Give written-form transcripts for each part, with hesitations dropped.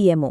PMO۔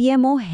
PMO